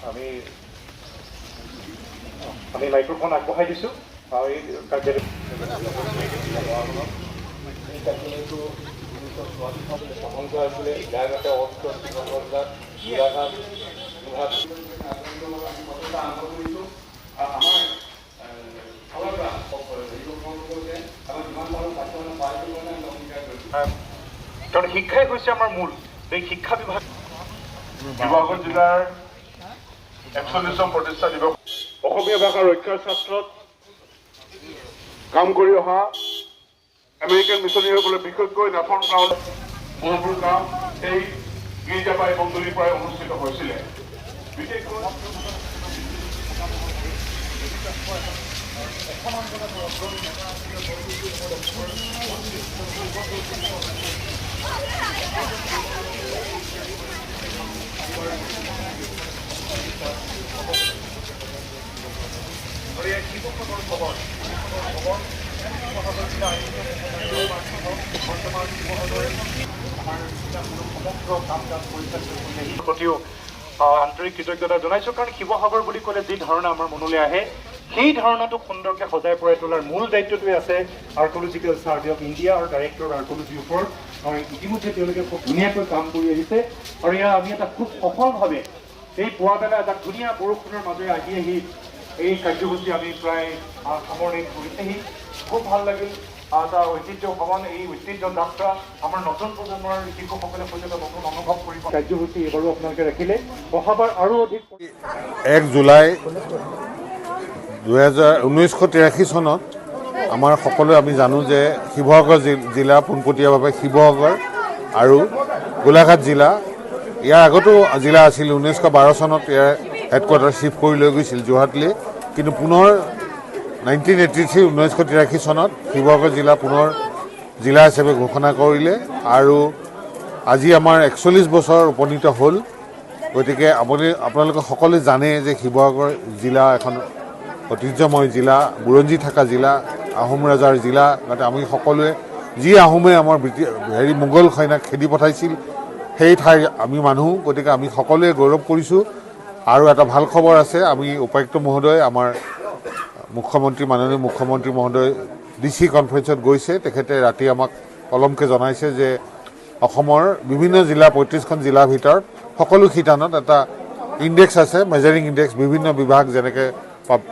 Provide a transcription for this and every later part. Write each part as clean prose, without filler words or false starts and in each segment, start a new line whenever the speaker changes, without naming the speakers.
আমি মাইক্ৰোফোন আগবঢ়াই দিছোঁ আৰু এই কাৰণ শিক্ষাই হৈছে আমাৰ মূল। এই শিক্ষা বিভাগ শিৱসাগৰ জিলাৰ ৪১তম প্ৰতিষ্ঠা দিৱস অসমীয়া ভাষা ৰক্ষাৰ ক্ষেত্ৰত কাম কৰি অহা আমেৰিকান মিছনেৰীসকলে বিশেষকৈ নাথন গাঁও মহাপুৰ গাঁও এই গীৰ্জাপাই মণ্ডলীৰ পৰাই অনুষ্ঠিত হৈছিলে। বিশেষকৈ প্ৰতিও আন্তৰিক কৃতজ্ঞতা জনাইছোঁ। কাৰণ শিৱসাগৰ বুলি ক'লে যি ধাৰণা আমাৰ মনলৈ আহে সেই ধাৰণাটো সুন্দৰকৈ সজাই পৰাই তোলাৰ মূল দায়িত্বটোৱে আছে আৰ্কলজিকেল চাৰ্ভে অফ ইণ্ডিয়া আৰু ডাইৰেক্টৰ আৰ্কলজিৰ ওপৰত। আৰু ইতিমধ্যে তেওঁলোকে খুব ধুনীয়াকৈ কাম কৰি আহিছে আৰু এয়া আমি এটা খুব সফলভাৱে এই পুৱাবেলা এটা ধুনীয়া বৰষুণৰ মাজেৰে আহি এই কাৰ্যসূচী আমি প্ৰায় সামৰণি কৰিছেহি। খুব ভাল লাগিল। এটা ঐতিহ্য ভ্ৰমণ, এই ঐতিহ্য যাত্ৰা আমাৰ নতুন প্ৰজন্মৰ শিশুসকলে সৈতে নতুন অনুভৱ কৰিব কাৰ্যসূচী এইবাৰো আপোনালোকে ৰাখিলে। অহাবাৰ আৰু অধিক
১ জুলাই 1983 চনত আমাৰ সকলোৱে আমি জানো যে শিৱসাগৰ জিলা পোনপটীয়াভাৱে শিৱসাগৰ আৰু গোলাঘাট জিলা, ইয়াৰ আগতো জিলা আছিল। 1912 চনত ইয়াৰ হেডকোৱাৰ্টাৰ শ্বিফ্ট কৰি লৈ গৈছিল যোৰহাটলৈ, কিন্তু পুনৰ 1983 চনত শিৱসাগৰ জিলা পুনৰ জিলা হিচাপে ঘোষণা কৰিলে আৰু আজি আমাৰ 41 বছৰ উপনীত হ'ল। গতিকে আপোনালোকে সকলোৱে জানে যে শিৱসাগৰ জিলা এখন ঐতিহ্যময় জিলা, বুৰঞ্জী থকা জিলা, আহোম ৰজাৰ জিলা। আমি সকলোৱে যি আহোমে আমাৰ মোগল সৈন্যক খেদি পঠাইছিল সেই ঠাইৰ আমি মানুহ, গতিকে আমি সকলোৱে গৌৰৱ কৰিছোঁ। আৰু এটা ভাল খবৰ আছে, আমি উপায়ুক্ত মহোদয়, আমাৰ মুখ্যমন্ত্ৰী, মাননীয় মুখ্যমন্ত্ৰী মহোদয় DC কনফাৰেন্সত গৈছে। তেখেতে ৰাতি আমাক পলমকৈ জনাইছে যে অসমৰ বিভিন্ন জিলা ৩৫খন জিলাৰ ভিতৰত সকলো শিতানত এটা ইণ্ডেক্স আছে, মেজাৰিং ইণ্ডেক্স, বিভিন্ন বিভাগ যেনেকৈ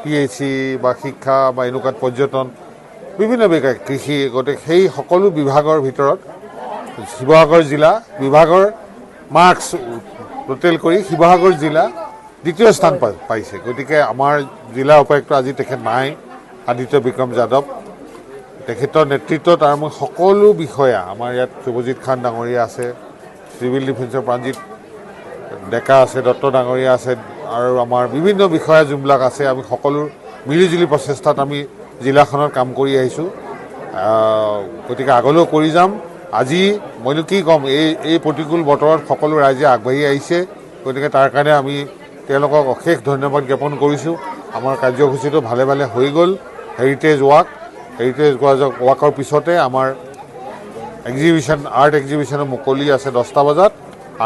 PHC বা শিক্ষা বা এনেকুৱাত পৰ্যটন, বিভিন্ন বিভাগ, কৃষি, গতিকে সেই সকলো বিভাগৰ ভিতৰত শিৱসাগৰ জিলা বিভাগৰ মাৰ্কছ টোটেল কৰি শিৱসাগৰ জিলা দ্বিতীয় স্থান পাইছে। গতিকে আমাৰ জিলা উপায়ুক্ত আজি তেখেত নাই, আদিত্য বিক্ৰম যাদৱ, তেখেতৰ নেতৃত্বত আৰু মই সকলো বিষয়া, আমাৰ ইয়াত শুভজিৎ খান ডাঙৰীয়া আছে, চিভিল ডিফেন্সৰ প্ৰাণজিৎ ডেকা আছে, দত্ত ডাঙৰীয়া আছে আৰু আমাৰ বিভিন্ন বিষয়া যোনবিলাক আছে, আমি সকলো মিলিজুলি প্ৰচেষ্টাত আমি জিলাখনত কাম কৰি আহিছোঁ। গতিকে আগলৈও কৰি যাম। আজি মইনো কি ক'ম, এই প্ৰতিকূল বতৰত সকলো ৰাইজে আগবাঢ়ি আহিছে। গতিকে তাৰ কাৰণে আমি তেওঁলোকক অশেষ ধন্যবাদ জ্ঞাপন কৰিছোঁ। আমাৰ কাৰ্যসূচীটো ভালে ভালে হৈ গ'ল। হেৰিটেজ ৱাকৰ পিছতে আমাৰ এক্সিবিশ্যন, আৰ্ট এক্সিবিশ্যনৰ মুকলি আছে 10টা বজাত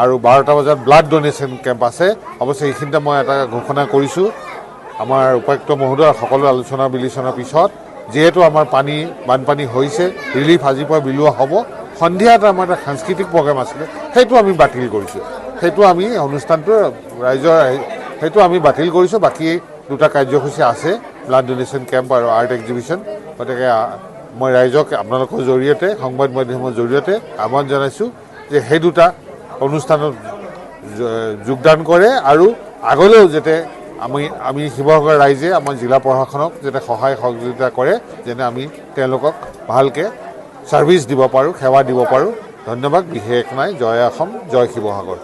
আৰু 12টা বজাত ব্লাড ডনেশ্যন কেম্প আছে। অৱশ্যে এইখিনিতে মই এটা ঘোষণা কৰিছোঁ, আমাৰ উপায়ুক্ত মহোদয়ৰ সকলো আলোচনা বিলোচনাৰ পিছত, যিহেতু আমাৰ বানপানী হৈছে, ৰিলিফ আজিৰ পৰা বিলোৱা হ'ব। সন্ধিয়া আমাৰ এটা সাংস্কৃতিক প্ৰগ্ৰেম আছিলে, সেইটো আমি বাতিল কৰিছোঁ। সেইটো আমি অনুষ্ঠানটো ৰাইজৰ সেইটো আমি বাতিল কৰিছোঁ। বাকী দুটা কাৰ্যসূচী আছে, ব্লাড ডনেশ্যন কেম্প আৰু আৰ্ট এক্সিবিশ্যন। গতিকে মই ৰাইজক আপোনালোকৰ জৰিয়তে, সংবাদ মাধ্যমৰ জৰিয়তে আহ্বান জনাইছোঁ যে সেই দুটা অনুষ্ঠানত যোগদান কৰে আৰু আগলৈও যাতে আমি শিৱসাগৰ ৰাইজে আমাৰ জিলা প্ৰশাসনক যাতে সহায় সহযোগিতা কৰে, যেনে আমি তেওঁলোকক ভালকৈ ছাৰ্ভিচ দিব পাৰোঁ, সেৱা দিব পাৰোঁ। ধন্যবাদ। বিশেষ নাই। জয় অসম, জয় শিৱসাগৰ।